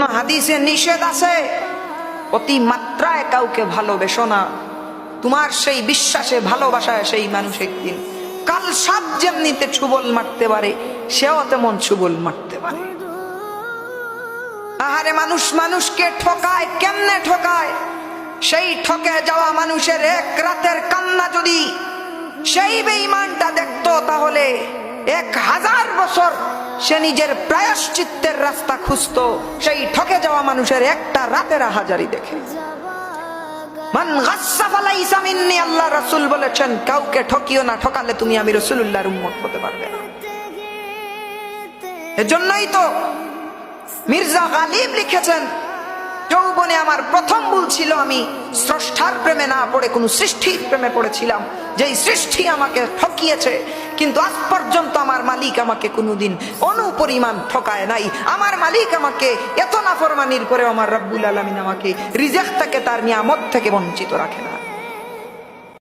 এজন্য হাদিসে নিষেধ আছে, অতি মাত্রায় কাউকে ভালোবেসো না। তোমার সেই বিশ্বাসে ভালোবাসায় সেই মানুষ একদিন কাল সাপ যেমনিতে ছুবল মারতে পারে, সেও তেমন ছুবল মারতে পারে। আহারে মানুষ মানুষকে ঠকায়, কেমনে ঠকায়? সেই ঠকে যাওয়া মানুষের এক রাতের কান্না যদি সেই বেঈমানটা দেখতো, তাহলে 1000 বছর সে নিজের প্রায়শ্চিত্তের রাস্তা খুঁজতো সেই ঠকে যাওয়া মানুষের একটা রাতের হাজারি দেখে। মান গাসসা ফালাইসা মিন্নি, আল্লাহ রাসূল বলেছেন কাউকে ঠকিও না, ঠকালে তুমি আমি রাসূলুল্লাহর উম্মত হতে পারবে না। এজন্যই তো মির্জা গালিব লিখেছেন, যৌবনে আমার প্রথম ভুল ছিল আমি স্রষ্টার প্রেমে না পড়ে কোন সৃষ্টির প্রেমে পড়েছিলাম, যেই সৃষ্টি আমাকে ঠকিয়েছে, কিন্তু আজ পর্যন্ত আমার মালিক আমাকে কোনোদিন অনুপরিমাণ ঠকায় নাই। আমার মালিক আমাকে এত নাফরমানির পরেও আমার রব্বুল আলামিন আমাকে রিজিক থেকে, তার নিয়ামত থেকে বঞ্চিত রাখে না।